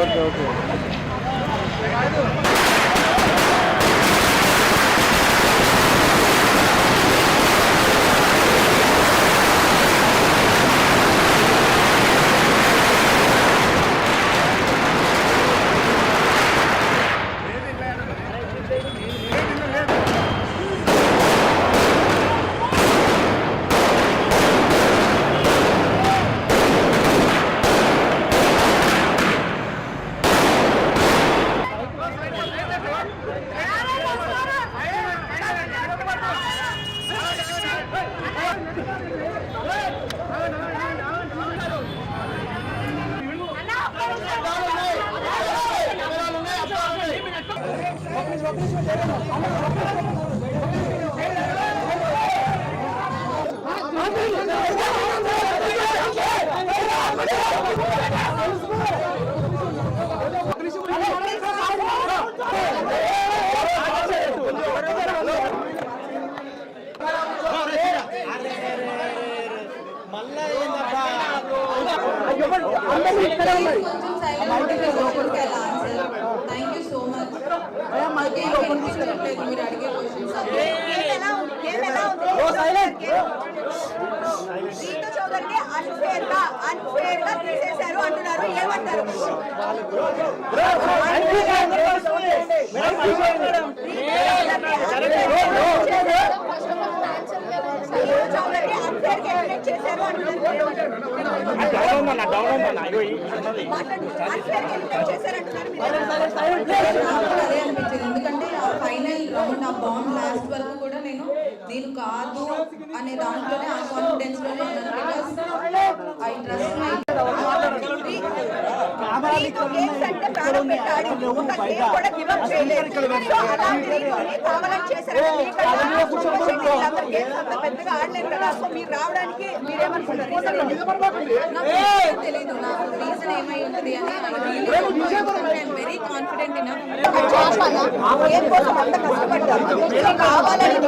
Okay okay. Thank you so much. మీరు అడిగే questions చౌదరికి unfair గా తీసేశారు అంటున్నారు, ఏమంటారు? చౌదరికి అన్ఫేర్ గా ఎలిమినేట్ చేశారు అంటున్నారు, ఎందుకంటే ఫైనల్ రౌండ్ ఆ బాంబ్ లాస్ట్ వరకు కూడా నేను కాదు అనే దాంట్లోనే ఆ కాన్ఫిడెన్స్ లోనే ఐ ట్రస్ట్ మై పెద్దగా ఆడలేదు కదా, సో మీరు రావడానికి మీరేమనుకుంటారు? తెలీదు నాకు రీజన్ ఏమై ఉంటుంది అని. వెరీ కాన్ఫిడెంట్ కోసం అంత కష్టపడ్డారు కావాలని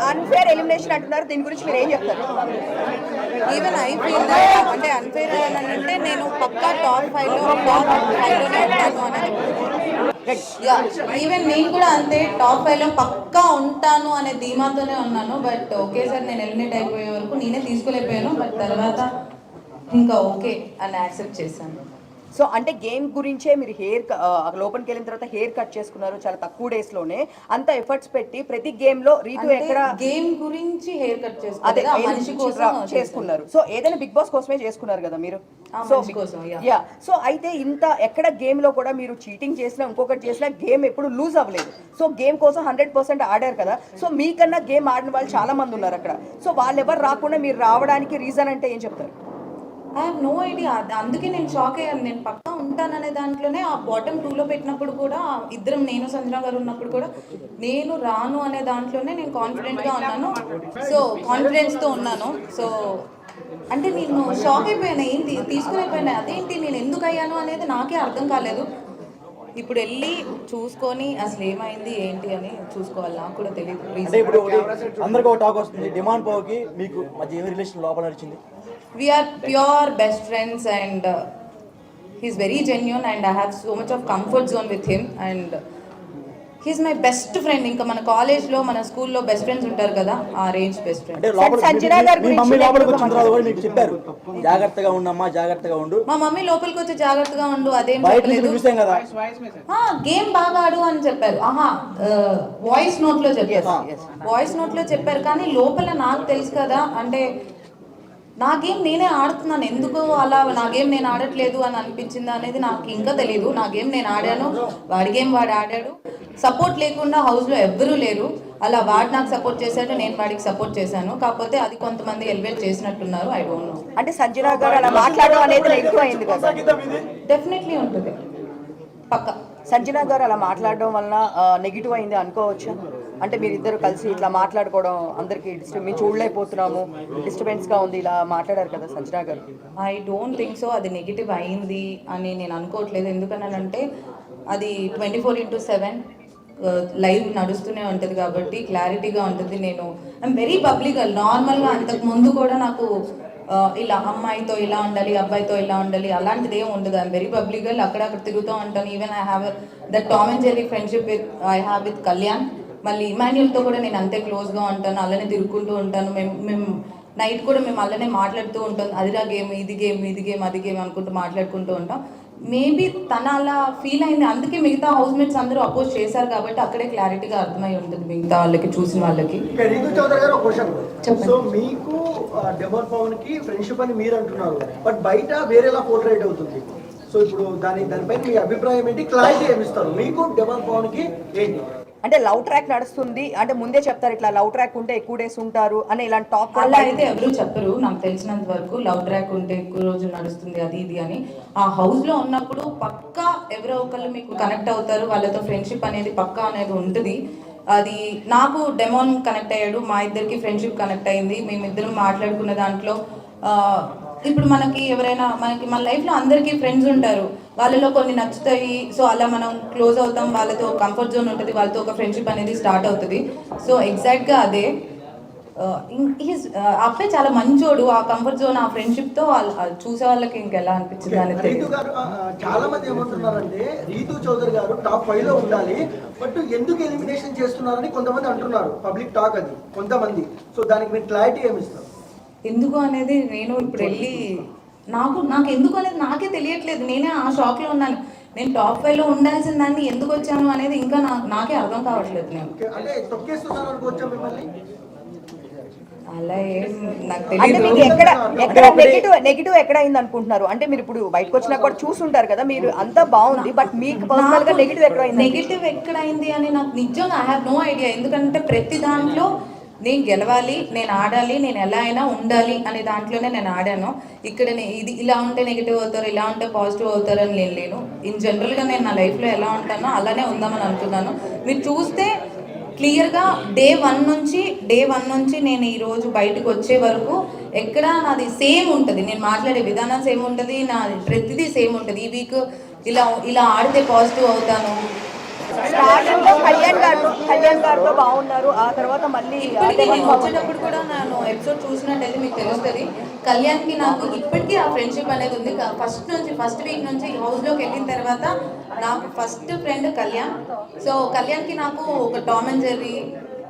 అన్ఫేర్ ఎలిమినేషన్ అంటున్నారు, దీని గురించి మీరు ఏం చెప్తారు? ఈవెన్ ఐ ఫీల్ దట్ అంటే అన్ఫేర్ అని అంటే నేను పక్కా టాప్ 5లోనే ఉంటాను అని. ఈవెన్ నేను కూడా అంతే టాప్ 5లో పక్కా ఉంటాను అనే ధీమాతోనే ఉన్నాను. బట్ ఒకేసారి నేను ఎలిమినేట్ అయిపోయే వరకు నేనే తీసుకోలేకపోయాను. బట్ తర్వాత ఇంకా ఓకే అని యాక్సెప్ట్ చేశాను. సో అంటే గేమ్ గురించే మీరు లోపలికి వెళ్ళిన తర్వాత హెయిర్ కట్ చేసుకున్నారు చాలా తక్కువ డేస్ లోనే, అంత ఎఫర్ట్స్ పెట్టి ప్రతి గేమ్ లో రీతు ఎక్కడ గేమ్ గురించి హెయిర్ కట్ చేసుకున్నారు. సో ఏదైనా బిగ్ బాస్ కోసమే చేసుకున్నారు కదా మీరు. సో అయితే ఇంత ఎక్కడ గేమ్ లో కూడా మీరు చీటింగ్ చేసినా ఇంకొకటి చేసినా గేమ్ ఎప్పుడు లూజ్ అవ్వలేదు. సో గేమ్ కోసం 100% ఆడారు కదా. సో మీకన్నా గేమ్ ఆడిన వాళ్ళు చాలా మంది ఉన్నారు అక్కడ. సో వాళ్ళు ఎవరు రాకుండా మీరు రావడానికి రీజన్ అంటే ఏం చెప్తారు? I have no idea. అందుకే నేను షాక్ అయ్యాను. నేను పక్కా ఉంటాననే దాంట్లోనే ఆ బాటమ్ 2లో పెట్టినప్పుడు కూడా ఇద్దరం, నేను సంజన గారు ఉన్నప్పుడు కూడా నేను రాను అనే దాంట్లోనే నేను కాన్ఫిడెంట్గా ఉన్నాను. సో కాన్ఫిడెన్స్తో ఉన్నాను. సో అంటే నేను షాక్ అయిపోయాను, ఏంటి తీసుకుని అదేంటి నేను ఎందుకు అయ్యాను అనేది నాకే అర్థం కాలేదు. ఇప్పుడు వెళ్ళి చూసుకొని అసలు ఏమైంది ఏంటి అని చూసుకోవాలి. నాకు కూడా తెలియదు. అందరికీ ఒక టాక్ వస్తుంది, డిమాండ్ పోకి మీకు మధ్య ఏమి రిలేషన్ లోపల నడిచింది? We are pure best friends and he's very genuine and I have so much of comfort zone with him and he's my best friend. ఇంకా మన కాలేజ్ లో మన స్కూల్లో బెస్ట్ ఫ్రెండ్స్ ఉంటారు కదా, ఆ రేంజ్ బెస్ట్ ఫ్రెండ్. సంజన గారి గురించి చెప్పారు, జాగ్రత్తగా ఉండమ్మా, జాగ్రత్తగా ఉండు. మా మమ్మీ లోపలికి వచ్చి జాగ్రత్తగా ఉండు అదేం చెప్పలేదు. గేమ్ బాగా ఆడు అని చెప్పారు. వాయిస్ నోట్ లో చెప్పారు కానీ లోపల నాకు తెలుసు కదా, అంటే నా గేమ్ నేనే ఆడుతున్నాను, ఎందుకు అలా నా గేమ్ నేను ఆడట్లేదు అని అనిపించింది అనేది నాకు ఇంకా తెలియదు. నా గేమ్ నేను ఆడాను, వాడి గేమ్ వాడు ఆడాడు. సపోర్ట్ లేకుండా హౌస్లో ఎవ్వరూ లేరు. అలా వాడు నాకు సపోర్ట్ చేశాడు, నేను వాడికి సపోర్ట్ చేశాను. కాకపోతే అది కొంతమంది ఎలివేట్ చేసినట్టున్నారు. I don't know. అంటే సంజన గారు అలా మాట్లాడడం అనేది ఎక్కువ అయింది కదా? డెఫినెట్లీ ఉంటుంది పక్క. సంజన గారు అలా మాట్లాడడం వలన నెగిటివ్ అయింది అనుకోవచ్చా? అంటే మీరిద్దరు కలిసి ఇట్లా మాట్లాడుకోవడం అందరికి మేము చూడలేకపోతున్నాము, డిస్టర్బెన్స్గా ఉంది, ఇలా మాట్లాడారు కదా సంజన గారు. ఐ డోంట్ థింక్ సో అది నెగిటివ్ అయింది అని నేను అనుకోవట్లేదు. ఎందుకనంటే అది 24/7 లైవ్ నడుస్తూనే ఉంటుంది కాబట్టి క్లారిటీగా ఉంటుంది. నేను ఐఎమ్ వెరీ పబ్లిక్. నార్మల్గా అంతకు ముందు కూడా నాకు ఇలా అమ్మాయితో ఇలా ఉండాలి, అబ్బాయితో ఇలా ఉండాలి అలాంటిది ఏమి ఉండదు. I'm very public. అక్కడక్కడ తిరుగుతూ ఉంటాను. Even I have the Tom and Jerry friendship with Kalyan. మళ్ళీ ఇమాన్యుల్తో కూడా నేను అంతే క్లోజ్గా ఉంటాను, అలానే తిరుగుకుంటూ ఉంటాను. మేము నైట్ కూడా మేము అలానే మాట్లాడుతూ ఉంటాం. అదిరా గేమ్, ఇది గేమ్, ఇది గేమ్, అది గేమ్ అనుకుంటూ మాట్లాడుకుంటూ ఉంటాం. మేబీ తన అలా ఫీల్ అయింది, అందుకే మిగతా హౌస్ మేట్స్ అందరూ అపోజ్ చేశారు కాబట్టి అక్కడే క్లారిటీగా అర్థమై ఉంటుంది మిగతా వాళ్ళకి, చూసిన వాళ్ళకి. రీతు చౌదరి గారు ఒక క్వశ్చన్. సో మీకు డెమోన్ పవన్ కి ఫ్రెండ్షిప్ అని మీరు అంటున్నారు, బట్ బయట వేరేలా పోర్ట్రేట్ అవుతుంది. సో ఇప్పుడు దానిపై మీ అభిప్రాయం ఏంటి, క్లారిటీ ఏమిస్తారు? మీకు డెమోన్ పవన్ కి ఏంటి అంటే లవ్ ట్రాక్ నడుస్తుంది అంటే ముందే చెప్తారు, ఇట్లా లవ్ ట్రాక్ ఉంటే ఎక్కువ డేస్ ఉంటారు అని ఇలాంటి టాక్? అలా అయితే ఎవరు చెప్పరు. నాకు తెలిసినంత వరకు లవ్ ట్రాక్ ఉంటే ఎక్కువ రోజులు నడుస్తుంది అది ఇది అని. ఆ హౌస్ లో ఉన్నప్పుడు పక్కా ఎవరో ఒకళ్ళు మీకు కనెక్ట్ అవుతారు, వాళ్ళతో ఫ్రెండ్షిప్ అనేది పక్కా అనేది ఉంటుంది. అది నాకు డెమోన్ కనెక్ట్ అయ్యాడు, మా ఇద్దరికి ఫ్రెండ్షిప్ కనెక్ట్ అయింది. మేమిద్దరం మాట్లాడుకున్న దాంట్లో ఇప్పుడు మనకి ఎవరైనా మన లైఫ్లో అందరికీ ఫ్రెండ్స్ ఉంటారు, వాళ్ళలో కొన్ని నచ్చుతాయి. సో అలా మనం క్లోజ్ అవుతాం, వాళ్ళతో కంఫర్ట్ జోన్ ఉంటుంది, వాళ్ళతో ఒక ఫ్రెండ్షిప్ అనేది స్టార్ట్ అవుతుంది. సో ఎగ్జాక్ట్గా అదే. అబ్బాయి చాలా మంచోడు. ఆ కంఫర్ట్ జోన్, ఆ ఫ్రెండ్షిప్తో చూసే వాళ్ళకి ఇంకెలా అనిపించింది అనేది. రీతు గారు చాలా మంది ఏమంటున్నారంటే రీతు చౌదరి గారు టాప్ 5 లో ఉండాలి, బట్ ఎందుకు ఎలిమినేషన్ చేస్తున్నారని కొంతమంది అంటున్నారు. పబ్లిక్ టాక్ అది కొంతమంది. సో దానికి మీరు క్లారిటీ ఏమిస్తారు? ఎందుకు అనేది నేను ఇప్పుడు వెళ్ళి నాకు ఎందుకు అనేది నాకే తెలియట్లేదు. నేనే ఆ షాక్లో ఉన్నాను. నేను టాప్ 5 లో ఉండాల్సిన దాన్ని ఎందుకు వచ్చాను అనేది ఇంకా నాకే అర్థం కావట్లేదు. నేను అంటే తొక్కేస్తున్నారు అనుకోవచ్చా మిమ్మల్ని? అలా ఏం నాకు అంటే తెలియదు. మీకు ఎక్కడ నెగిటివ్ ఎక్కడ అయింది అనుకుంటున్నారు? అంటే మీరు ఇప్పుడు బయటకు వచ్చినా కూడా చూసుంటారు కదా, మీరు అంతా బాగుంది, బట్ మీకు పర్సనల్ గా నెగిటివ్ ఎక్కడ అయింది? నెగిటివ్ ఎక్కడైంది అని నాకు నిజంగా ఐ హ్యావ్ నో ఐడియా. ఎందుకంటే ప్రతి దాంట్లో నేను గెలవాలి, నేను ఆడాలి, నేను ఎలా అయినా ఉండాలి అనే దాంట్లోనే నేను ఆడాను. ఇక్కడ ఇది ఇలా ఉంటే నెగిటివ్ అవుతారు, ఇలా ఉంటే పాజిటివ్ అవుతారు అని నేను లేను. ఇన్ జనరల్గా నేను నా లైఫ్లో ఎలా ఉంటానో అలానే ఉందామని అనుకున్నాను. మీరు చూస్తే క్లియర్గా డే వన్ నుంచి నేను ఈరోజు బయటకు వచ్చే వరకు ఎక్కడ నాది సేమ్ ఉంటుంది. నేను మాట్లాడే విధానం సేమ్ ఉంటుంది, నాది ప్రతిదీ సేమ్ ఉంటుంది. ఈ వీక్ ఇలా ఆడితే పాజిటివ్ అవుతాను. స్టార్టింగ్ లో కళ్యాణ్ గారితో బాగున్నారు, ఆ తర్వాత మళ్ళీ నేను వచ్చేటప్పుడు కూడా నేను ఎపిసోడ్ చూసినట్టయితే మీకు తెలుస్తుంది, కళ్యాణ్కి నాకు ఇప్పటికీ ఆ ఫ్రెండ్షిప్ అనేది ఉంది. ఫస్ట్ వీక్ నుంచి హౌస్లోకి వెళ్ళిన తర్వాత నాకు ఫస్ట్ ఫ్రెండ్ కళ్యాణ్. సో కళ్యాణ్కి నాకు ఒక టామ్ అండ్ జెర్రీ,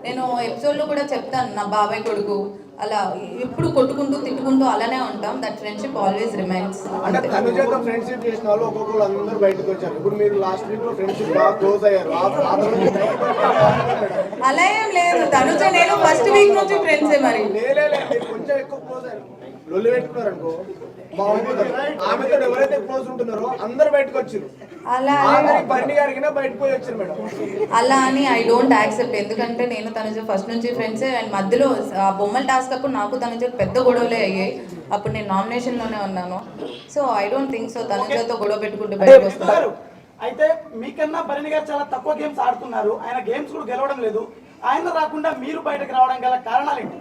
నేను ఎపిసోడ్లో కూడా చెప్తాను, నా బాబాయ్ కొడుకు, అలా ఎప్పుడు కొట్టుకుంటూ తిట్టుకుంటూ అలానే ఉంటాం. That friendship always remains. అంటే తనుజతో ఫ్రెండ్షిప్ చేసిన వాళ్ళు ఒక్కొక్కరు అందరూ బయటకు వచ్చారు. ఇప్పుడు మీరు లాస్ట్ వీక్ లో ఫ్రెండ్షిప్ బాగా క్లోజ్ అయ్యారు. అలా ఏం లేదు, తనుజ నేను ఫస్ట్ వీక్ నుంచి ఫ్రెండ్సే. మరి కొంచెం ఎక్కువ క్లోజ్ అయ్యారు, లొల్లి పెట్టుకున్నారు అనుకో బాగుంటుంది. ఆమెతో ఎవరైతే క్లోజ్ ఉంటున్నారో అందరు బయటకు వచ్చారు. అలా బర్ని గారికి బయటకు పోయి వచ్చారు మేడం. అలా అని ఐ డోంట్ యాక్సెప్ట్. ఎందుకంటే నేను తనుజ ఫస్ట్ నుంచి ఫ్రెండ్సే. అండ్ మధ్యలో ఆ బొమ్మల టాస్క్ అప్పుడు నాకు తనుజ పెద్ద గొడవలే అయ్యాయి. అప్పుడు నేను నామినేషన్లోనే ఉన్నాను. So I don't think so తనుజతో గొడవ పెట్టుకుంటూ బయటకు వస్తాను. అయితే మీకన్నా భరణి గారు చాలా తక్కువ గేమ్స్ ఆడుతున్నారు, ఆయన గేమ్స్ కూడా గెలవడం లేదు. ఆయన రాకుండా మీరు బయటకు రావడం గల కారణాలు ఏంటి?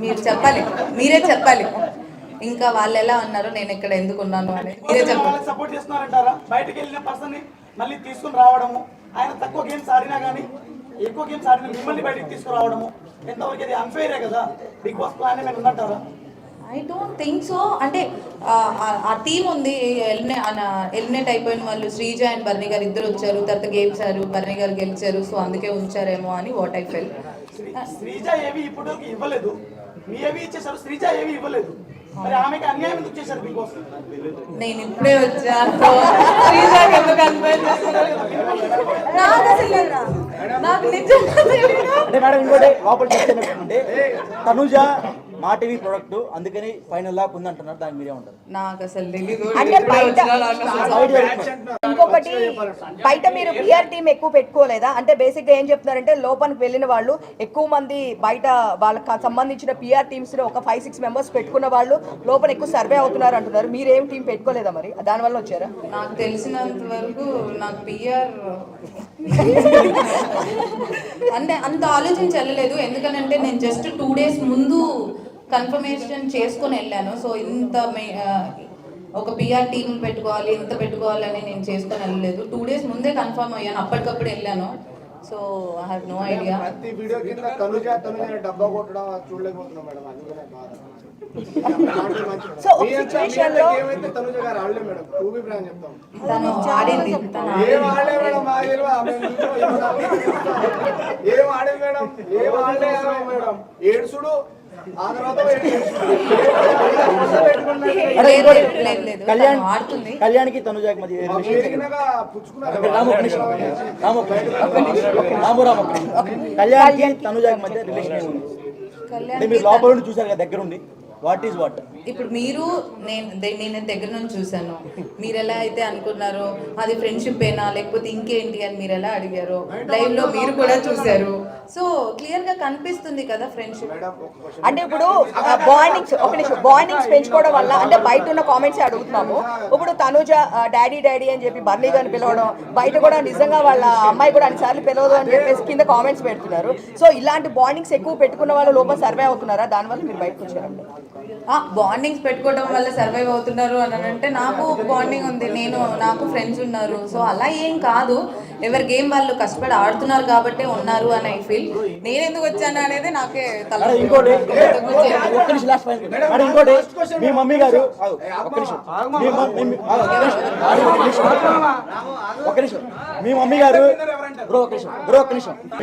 మీరు చెప్పాలి, మీరే చెప్పాలి. ఇంకా వాళ్ళు ఎలా ఉన్నారు, నేను ఇక్కడ ఎందుకు ఉన్నాను అని మీరే చెప్పాలి. సపోర్ట్ చేస్తున్నారంటారా? బయటకు వెళ్ళిన పర్సన్ ని మళ్ళీ తీసుకుని రావడము, ఆయన తక్కువ గేమ్స్ ఆడినా కానీ ఎక్కువ గేమ్స్ ఆడిన మిమ్మల్ని బయటకు తీసుకురావడము ఎంతవరకు అది అన్ఫెయిరే కదా? బిగ్ బాస్ ప్లాన్ ఏమైనా ఉందంటారా? I don't think so. అంటే ఆ టీం ఉంది, ఎలిమినేట్ అయిపోయిన వాళ్ళు శ్రీజ అండ్ బర్ని గారు ఇద్దరు వచ్చారు, తర్వాత గేమ్స్ ఆడారు, బర్ని గారు గెలిచారు. సో అందుకే ఉంచారేమో అని వాట్ ఐ ఫెల్. శ్రీజ ఏవి ఇప్పుడు ఇవ్వలేదు, మీ ఏవి ఇచ్చేసారు, శ్రీజ ఏవి ఇవ్వలేదు. మరి ఆమెకి అన్యాయం ఎందుకు చేశారు బిగ్ బాస్? నేను ఇప్పుడే వచ్చాను, శ్రీజకి ఎందుకు అన్యాయం చేస్తున్నారు? నాకు నిజంగా అంటే మేడం ఇంకోటి లోపల చెప్తే తనుజ మా టీవీ ప్రొడక్ట్, అందుకని ఫైనల్ లాక్ ఉంది అంటున్నారు. దానికి మీరే ఉంటారు. నాకు అసలు తెలీదు. అంటే ఇంకొకటి బయట మీరు పిఆర్ టీం ఎక్కువ పెట్టుకోలేదా? అంటే బేసిక్ గా ఏం చెప్తున్నారంటే లోపలికి వెళ్ళిన వాళ్ళు ఎక్కువ మంది బయట వాళ్ళకి సంబంధించిన పిఆర్ టీమ్స్ లో ఒక 5-6 మెంబర్స్ పెట్టుకున్న వాళ్ళు లోపల ఎక్కువ సర్వే అవుతున్నారు అంటున్నారు. మీరు ఏం టీం పెట్టుకోలేదా? మరి దానివల్ల వచ్చారా? నాకు తెలిసినంత వరకు నాకు పిఆర్ అంటే అంత ఆలోచించి వెళ్ళలేదు. ఎందుకనంటే నేను జస్ట్ 2 days ముందు కన్ఫర్మేషన్ చేసుకొని వెళ్ళాను. సో ఇంత ఒక పిఆర్ టీమ్ పెట్టుకోవాలి ఇంత పెట్టుకోవాలని నేను చేసుకొని వెళ్ళలేదు. 2 days ముందే కన్ఫర్మ్ అయ్యాను, అప్పటికప్పుడు వెళ్ళాను. So I have no idea. ప్రతి వీడియో కింద తనుజ డబ్బా కొట్టడం చూడలేకపోతున్నాం మేడం, అందుకనే బాధ. సో ఒక సిచ్యువేషన్ లో ఏమైతే తనుజ గారు ఆడలే మేడం, టూ బి బ్రాండ్ చెప్తాం. తను ఆడింది, ఏం ఆడలే మేడం, మా తెలియదు. ఏం ఆడలేదు మేడం, ఏం ఆడలేదు మేడం. ఏడుసుడు ఆ తర్వాత కళ్యాణ్కి తనుజాకి మధ్య కళ్యాణ్కి తనుజాకి మధ్య రిలేషన్ ఉంది. అంటే మీరు లోపల నుండి చూసారు కదా దగ్గరుండి, వాట్ ఈస్ వాట్? ఇప్పుడు మీరు నేను దగ్గర నుంచి చూసాను, మీరు ఎలా అయితే అనుకున్నారో అది ఫ్రెండ్షిప్ ఏనా లేకపోతే ఇంకేంటి అని మీరు ఎలా అడిగారో లైవ్ లో మీరు కూడా చూసారు. సో క్లియర్ గా కనిపిస్తుంది కదా ఫ్రెండ్షిప్. అంటే ఇప్పుడు బాండింగ్స్ పెంచుకోవడం వల్ల అంటే బయట ఉన్న కామెంట్స్ అడుగుతున్నాము. ఇప్పుడు తనుజ డాడీ డాడీ అని చెప్పి బర్నీ గారిని పిలవడం, బయట కూడా నిజంగా వాళ్ళ అమ్మాయి కూడా అన్నిసార్లు పిలవదు అని చెప్పేసి కింద కామెంట్స్ పెడుతున్నారు. సో ఇలాంటి బాండింగ్స్ ఎక్కువ పెట్టుకున్న వాళ్ళు లోపల సర్వే అవుతున్నారా? దానివల్ల మీరు బయటకు వచ్చారండి. బాండింగ్స్ పెట్టుకోవడం వల్ల సర్వైవ్ అవుతున్నారు అని అంటే నాకు బాండింగ్ ఉంది, నాకు ఫ్రెండ్స్ ఉన్నారు. సో అలా ఏం కాదు, ఎవరి గేమ్ వాళ్ళు కష్టపడి ఆడుతున్నారు కాబట్టి ఉన్నారు అని ఐ ఫీల్. నేను ఎందుకు వచ్చాను అనేది నాకే తల. ఇంకోటి మీ మమ్మీ గారు మీ మమ్మీ గారు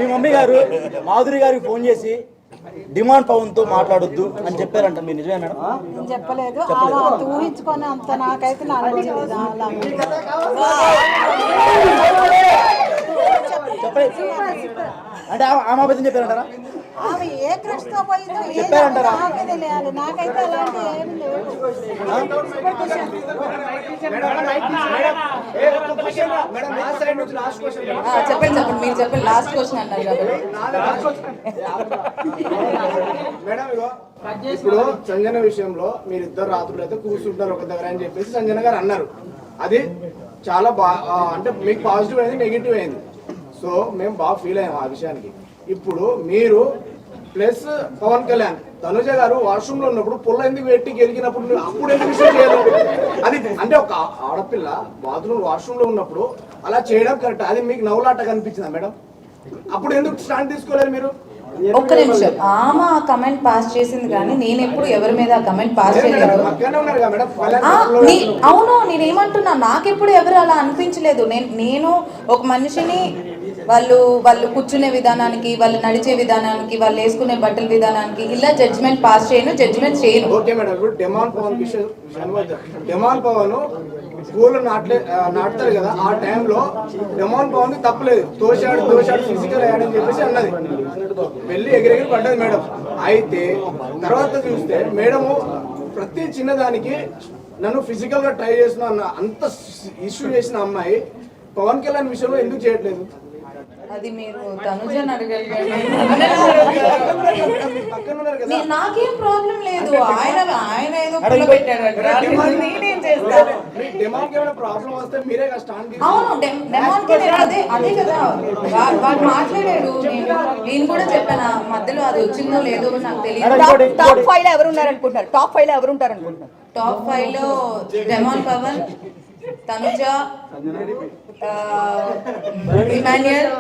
మీ మమ్మీ గారు మాధురి గారికి ఫోన్ చేసి డిమాండ్ పవన్ తో మాట్లాడొద్దు అని చెప్పారంట, మీరు నిజమే మేడం? చెప్పలేదు, అలా ఊహించుకొని అంత నాకైతే నచ్చలేదు. అంటే ఆమె అబద్ధం చెప్పారంటారా? ఆమె ఏ క్రష్తో పోయిందో చెప్పారంటారా? తెలియాలి, నాకైతే అలాంటి ఏం లేదు. చెప్పండి మీరు చెప్పండి, లాస్ట్ క్వశ్చన్ అన్నారు కాబట్టి. మేడం ఇగో ఇప్పుడు సంజన విషయంలో మీరు ఇద్దరు రాత్రులు అయితే కూర్చుంటారు ఒక దగ్గర అని చెప్పేసి సంజన గారు అన్నారు. అది చాలా అంటే మీకు పాజిటివ్ అయింది, నెగిటివ్ అయింది. సో మేము బాగా ఫీల్ అయ్యాము ఆ విషయానికి. ఇప్పుడు మీరు ప్లస్ పవన్ కళ్యాణ్ తనుజ గారు వాష్రూమ్ లో ఉన్నప్పుడు పుల్ల ఎందుకు పెట్టి గెలిగినప్పుడు అప్పుడు ఎందుకు విషయం చేయలేదు? అది అంటే ఒక ఆడపిల్ల బాత్రూమ్ వాష్రూమ్ లో ఉన్నప్పుడు అలా చేయడం కరెక్ట్. అది మీకు నవ్వులాట కనిపించిందా మేడం? అప్పుడు ఎందుకు స్టాండ్ తీసుకోలేదు మీరు? ఒక్క నిమిషం, ఆమె ఆ కమెంట్ పాస్ చేసింది కానీ నేను ఎప్పుడు ఎవరి మీద ఆ కమెంట్ పాస్ చేయలేదు. అవును, నేనేమంటున్నా, నాకెప్పుడు ఎవరు అలా అనిపించలేదు. నేను ఒక మనిషిని వాళ్ళు కూర్చునే విధానానికి, వాళ్ళు నడిచే విధానానికి, వాళ్ళు వేసుకునే బట్టల విధానానికి ఇలా జడ్జ్మెంట్ పాస్ జడ్జ్మెంట్ చేయను. ఓకే మేడం, ఇప్పుడు డెమాన్ పవన్ పూలు నాటుతారు కదా, ఆ టైంలో డెమాన్ పవన్ తప్పలేదు, తోశాడు ఫిజికల్ అయ్యాడని చెప్పేసి అన్నది, వెళ్ళి ఎగిరెగిరి పడ్డది మేడం. అయితే తర్వాత చూస్తే మేడము ప్రతి చిన్నదానికి నన్ను ఫిజికల్ గా ట్రై చేసిన అంత ఇష్యూ చేసిన అమ్మాయి పవన్ కళ్యాణ్ విషయంలో ఎందుకు చేయట్లేదు? అది మీరు తనుజని అడగాలి. నాకేం ప్రాబ్లం లేదు, ఆయన ఏదో పెట్టాడు. అవును, డెమాన్కి అదే కదా వాడు మాట్లాడాడు. నేను కూడా చెప్పాను, మధ్యలో అది వచ్చిందో లేదో నాకు తెలియదు. టాప్ 5 లో ఎవరు ఉన్నారనుకుంటున్నారు? టాప్ 5 లో ఎవరు ఉంటారనుకుంటున్నారు? టాప్ 5 లో డెమాన్ పవన్, తనుజ, ఇమాన్యుయల్,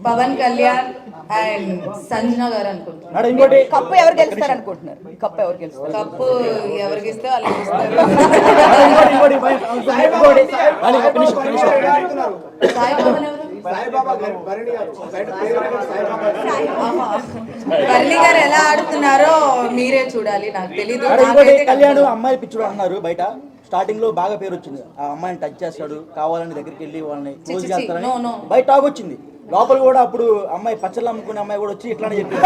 పవన్ కళ్యాణ్ అండ్ సంజన గారు అనుకుంటున్నారు. కప్పు ఎవరు గెలుస్తారు అనుకుంటున్నారు? కప్పు ఎవరికి ఇస్తే వాళ్ళకి ఇస్తారు. సాయి పవన్ ఎవరు? బర్లీ గారు ఎలా ఆడుతున్నారో మీరే చూడాలి, నాకు తెలీదు. కళ్యాణ్ అమ్మాయి పిచ్చుడు అన్నారు బయట, స్టార్టింగ్ లో బాగా పేరు వచ్చింది, ఆ అమ్మాయిని టచ్ చేస్తాడు, కావాలని దగ్గరికి వెళ్ళి వాళ్ళని క్లోజ్ చేస్తారని బయట టాక్ వచ్చింది. లోపల కూడా అప్పుడు అమ్మాయి పచ్చళ్ళు అమ్ముకునే అమ్మాయి కూడా వచ్చి ఇట్లానే చెప్పింది.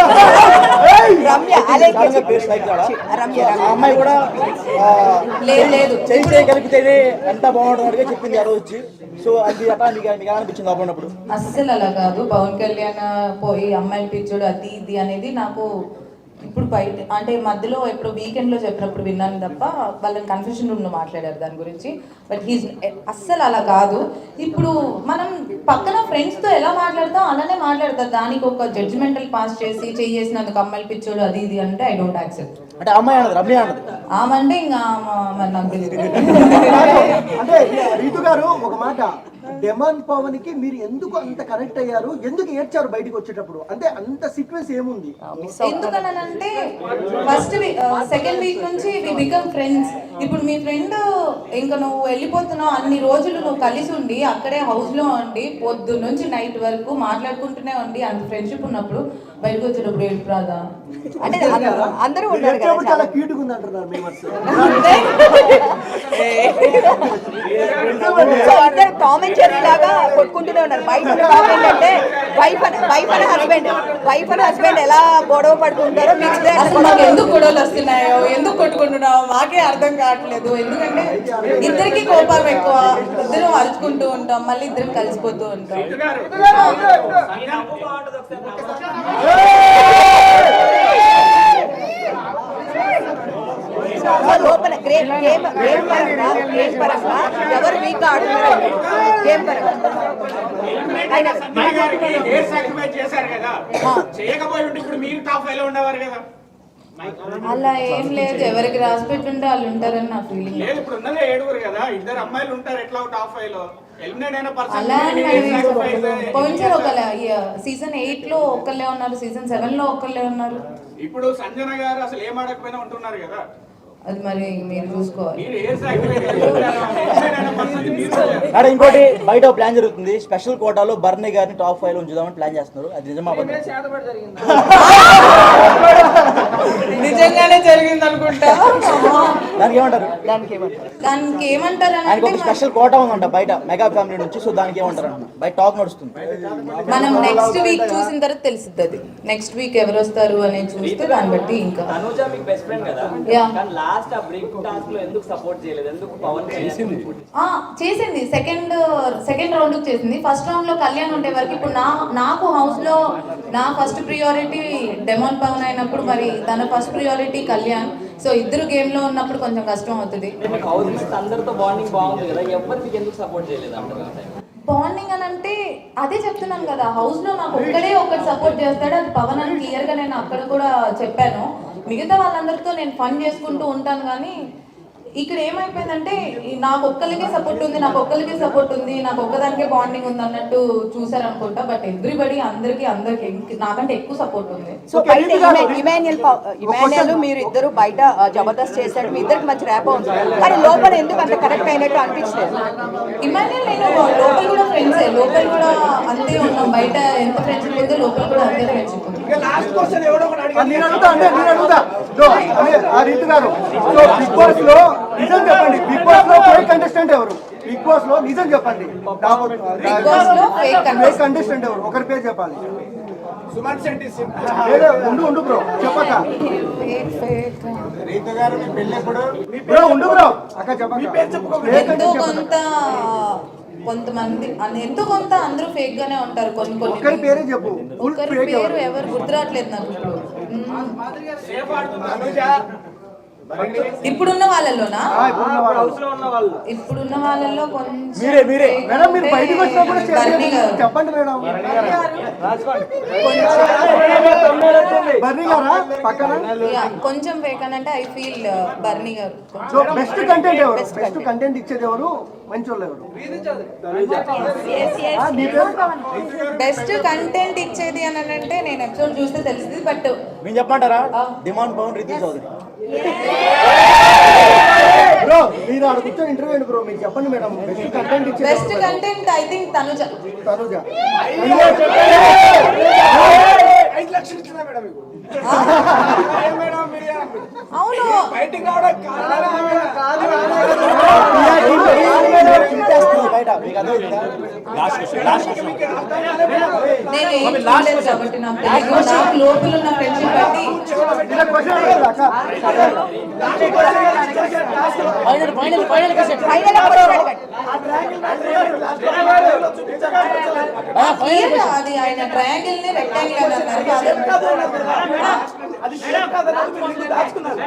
అమ్మాయి కూడా చేయి కలిపితేనే ఎంత బాగుంటుంది చెప్పింది ఆ రోజు వచ్చి. సో అది అట్లా మీకు అనిపించింది లోపల ఉన్నప్పుడు? అస్సలు అలా కాదు. పవన్ కళ్యాణ్ పోయి అమ్మాయిని పిచ్చుడు అది ఇది అనేది నాకు ఇప్పుడు బయట అంటే మధ్యలో ఎప్పుడు వీకెండ్లో చెప్పినప్పుడు విన్నాను తప్ప వాళ్ళని కన్ఫ్యూషన్ రూమ్లో మాట్లాడారు దాని గురించి. బట్ హీస్ అస్సలు అలా కాదు. ఇప్పుడు మనం పక్కన ఫ్రెండ్స్తో ఎలా మాట్లాడతాం అలానే మాట్లాడతారు. దానికి ఒక జడ్జిమెంటల్ పాస్ చేసి చేసినందుకు అమ్మాయిలు పిచ్చోడు అది ఇది అంటే ఐ డోంట్ యాక్సెప్ట్. అంటే అమ్మాయి అన్నది రమ్య అన్నది ఆమంటే ఇంకా మరి నాకు తెలియదు. అంటే రీతు గారు ఒక మాట, డెమాన్ పవన్ కి మీరు ఎందుకు అంత కనెక్ట్ అయ్యారు, ఎందుకు ఏడ్చారు బయటికి వచ్చేటప్పుడు, అంటే అంత సీక్వెన్స్ ఏముంది? ఎందుకనంటే ఫస్ట్ సెకండ్ వీక్ నుంచి వి బికమ్ ఫ్రెండ్స్. ఇప్పుడు మీ ఫ్రెండ్ ఇంకా నువ్వు వెళ్ళిపోతున్నావు అన్ని రోజులు నువ్వు కలిసి ఉండి అక్కడే హౌస్ లో ఉండి పొద్దు నుంచి నైట్ వరకు మాట్లాడుకుంటూనే ఉండి అంత ఫ్రెండ్షిప్ ఉన్నప్పుడు బయటకు వచ్చేటప్పుడు ఏడు రాదా అంటే అందరూ ఉన్నారు కదా ఏడ్చేటప్పుడు చాలా క్యూట్ గా ఉంది అంటున్నారు మేమర్స్. సో ఇద్దరు టామ్ అండ్ జెర్రీ లాగా కొట్టుకుంటూనే ఉన్నారు. బయట టామ్ ఏంటంటే వైఫ్ అండ్ హస్బెండ్ ఎలా గొడవ పడుతుంటారో మీరు అసలు మాకు ఎందుకు గొడవలు వస్తున్నాయో ఎందుకు కొట్టుకుంటున్నావో మాకే అర్థం కావట్లేదు. ఎందుకంటే ఇద్దరికి కోపాలు ఎక్కువ, ఇద్దరం అరుచుకుంటూ ఉంటాం, మళ్ళీ ఇద్దరం కలిసిపోతూ ఉంటాం. లోపల గేమ్ పరంగా ఎవరు వీక్ ఆడుతున్నారు గేమ్ పరంగా చేశారు కదా, చేయకపోయి ఉంటే ఇప్పుడు మీరు టాప్ 5 లో ఉండేవారు కదా. అలా ఏం లేదు, ఎవరికి రాసి పెట్టుంటే వాళ్ళు ఉంటారని నా ఫీలింగ్. లేదు ఇప్పుడు ఉన్నదే 7 కదా, 2 అమ్మాయిలు ఉంటారు ఎట్లా టాప్ 5 లో ఎలిమినేట్ అయిన పర్సన్. అలా పోయినసారి ఒక సీజన్ 8 లో ఒక్కళ్ళే ఉన్నారు, సీజన్ 7 లో ఒక్కళ్ళే ఉన్నారు. ఇప్పుడు సంజన గారు అసలు ఏం ఆడకపోయినా ఉంటున్నారు కదా, అది మరి మీరు చూసుకోవాలి. మీరు ఏ సాక్రిఫైస్ అయిన పర్సన్ మీరు. అక్కడ ఇంకోటి బయట ప్లాన్ జరుగుతుంది, స్పెషల్ కోటాలో బర్నీ గారిని టాప్ 5 లో ఉంచుదామని ప్లాన్ చేస్తున్నారు. అది నిజమా? నిజంగానే జరిగింది అనుకుంటా. దానికి ఏమంటారు? దానికి ఏమంటారు ఆయనకు ఒక అంటే స్పెషల్ కోటా ఉందంట బయట మెగా ఫ్యామిలీ నుంచి. సో దానికి ఏమంటారు అన్న బయట టాక్ నడుస్తుంది. మనం నెక్స్ట్ వీక్ చూసిన తర్వాత తెలుస్తుంది. అది నెక్స్ట్ వీక్ ఎవరు వస్తారు అనేది చూస్తే దాన్ని బట్టి ఇంకా. తనుజ మీకు బెస్ట్ ఫ్రెండ్ కదా, యా కానీ లాస్ట్ ఆ బ్రేక్ టాస్క్ లో ఎందుకు సపోర్ట్ చేయలేదు? ఎందుకు పవన్ చేసింది? చేసింది సెకండ్ రౌండ్ చేసింది. ఫస్ట్ రౌండ్ లో కళ్యాణ్ ఉండే వరకు ఇప్పుడు నాకు హౌస్ లో నా ఫస్ట్ ప్రియారిటీ డెమాన్ పవన్ అయినప్పుడు మరి తన ఫస్ట్ ప్రియారిటీ కళ్యాణ్. సో ఇద్దరు గేమ్ లో ఉన్నప్పుడు కొంచెం కష్టం అవుతుంది. మీకు హౌస్ మేట్స్ అందరితో బాండింగ్ బాగుంది కదా, ఎవరు మీకు ఎందుకు సపోర్ట్ చేయలేదు అంటారు? బాండింగ్ అని అంటే అదే చెప్తున్నాను కదా, హౌస్ లో నాకు ఒక్కడే ఒకటి సపోర్ట్ చేస్తాడు, అది పవన్ అని క్లియర్ గా నేను అక్కడ కూడా చెప్పాను. మిగతా వాళ్ళందరితో నేను ఫన్ చేసుకుంటూ ఉంటాను. కానీ ఇక్కడ ఏమైపోయిందంటే నాకు ఒక్కరికే సపోర్ట్ ఉంది, నాకు ఒక్కదానికే బాండింగ్ ఉంది అన్నట్టు చూసారనుకుంటా. బట్ ఎవ్రీబడి అందరికి నాకంటే ఎక్కువ సపోర్ట్ ఉంది. సో బయట ఇమాన్యుయల్ మీరు ఇద్దరు బయట జబర్దస్త్ చేశాడు, మీ ఇద్దరికి మంచి ర్యాప్ ఉంది, కానీ లోపల ఎందుకు అంత కరెక్ట్ అయినట్టు అనిపించలేదు? ఇమాన్యుయల్ నేను లోపల కూడా ఫ్రెండ్సే, లోపల కూడా అంతే ఉన్నాం. బయట ఎంత ఫ్రెండ్షిప్ ఉందో లోపల కూడా అంతే ఫ్రెండ్షిప్ ఉంది. లాస్ట్ క్వశ్చన్ ఎవడో ఒకటి అడిగారు. నేను అడుగుతా ఆ రీతు గారు, సో బిగ్ బాస్ లో నిజం చెప్పండి, బిగ్ బాస్ లో ఫేక్ కంటెస్టెంట్ ఎవరు? బిగ్ బాస్ లో నిజం చెప్పండి, బిగ్ బాస్ లో ఫేక్ ఫేక్ కంటెస్టెంట్ ఎవరు? ఒకరి పేరు చెప్పాలి. సుమన్ శెట్టి. ఉండు బ్రో చెప్పక. రీతు గారు మీ పెళ్ళి ఎప్పుడు? బ్రో ఉండు బ్రో అక్క చెప్పక. ఎంతో కొంతమంది ఎంతో కొంత అందరూ ఫేక్ గానే ఉంటారు. ఒకరి పేరే చెప్పు. ఒకరి పేరు ఎవరు గుర్తురావట్లేదు నాకు ఇప్పుడు. ఇప్పుడున్న వాళ్ళలోనా? ఇప్పుడున్న వాళ్ళలో కొంచెం మీరే మేడం, మీరు బయటకు వచ్చినప్పుడు బర్నీ గారు. చెప్పండి మేడం. బర్నీ గారా పక్కన? కొంచెం ఫేక్ అని అంటే ఐ ఫీల్ బర్నీ గారు. సో బెస్ట్ కంటెంట్ ఎవరు? బెస్ట్ కంటెంట్ ఇచ్చేది ఎవరు? మంచి వాళ్ళు ఎవరు? బెస్ట్ కంటెంట్ ఇచ్చేది అని అంటే నేను ఎపిసోడ్ చూస్తే తెలిసింది. బట్ మేము చెప్పమంటారా? డిమాండ్ పవన్ రితు చౌదరి. బ్రో మీరు ఆడ కూర్చొని ఇంటర్వ్యూ బ్రో, మీరు చెప్పండి మేడం. బెస్ట్ కంటెంట్ ఇచ్చేది best content I think Tanuja. 5 లక్షలు ఇచ్చిందా మేడం మీకు? అవును బయటికి రావడం బయట మీకు అర్థమైందా? నేను ఏం చూడలేదు కాబట్టి నాకు తెలియదు. నాకు లోపల ఉన్న ఫ్రెండ్షిప్ బట్టి అది ఆయన ట్రయాంగిల్ ని రెక్టాంగిల్ అని అన్నారు. అది షేప్ కాదని మీరు రింగ్ దాచుకున్నారు.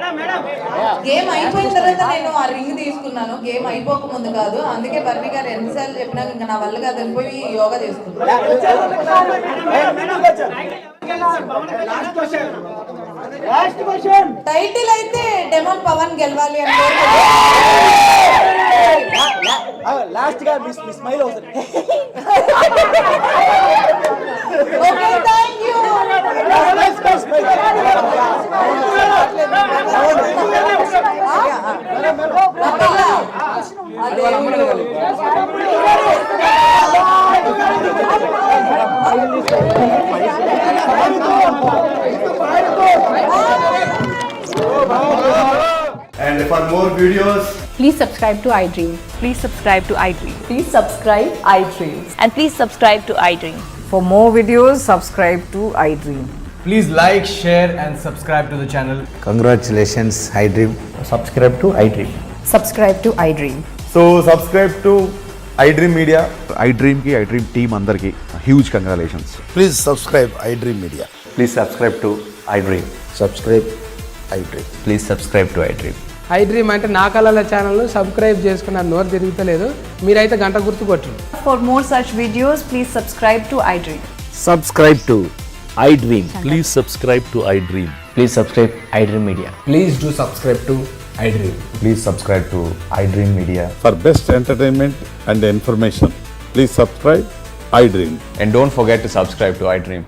గేమ్ అయిపోయిన తర్వాత నేను ఆ రింగ్ తీసుకున్నాను, గేమ్ అయిపోక ముందు కాదు. అందుకే బర్నీ గారు ఎన్నిసార్లు చెప్పినా ఇంకా నా వల్ల కాదు వెళ్ళిపోయి యోగా చేసుకున్నాను. Last question. టైటిల్ అయితే డెమన్ పవన్ గెలవాలి అని లాస్ట్ గా మీ స్మైల్ అవుతుంది. Okay thank you. And for more videos, Please subscribe to iDream. Please subscribe to iDream. Please subscribe iDream. And please subscribe to iDream. For more videos, subscribe to iDream. please like, share, and subscribe to the channel. Congratulations, iDream. Subscribe to iDream. Subscribe to iDream. So subscribe to iDream Media. iDream ki iDream team andarki huge congratulations. Please subscribe iDream Media. Please subscribe to iDream. Subscribe iDream. Please subscribe to iDream. iDream అంటే నా కళల channel subscribe చేసుకున్నారు, నోరు తిరుగుతలేదు. మీరైతే గంట గుర్తు కొట్టండి. For more such videos, please subscribe to iDream. Subscribe to iDream. Please subscribe to iDream. Please subscribe iDream Media. Please do subscribe to iDream. Please subscribe to iDream Media. For best entertainment and information, please subscribe iDream. And don't forget to subscribe to iDream.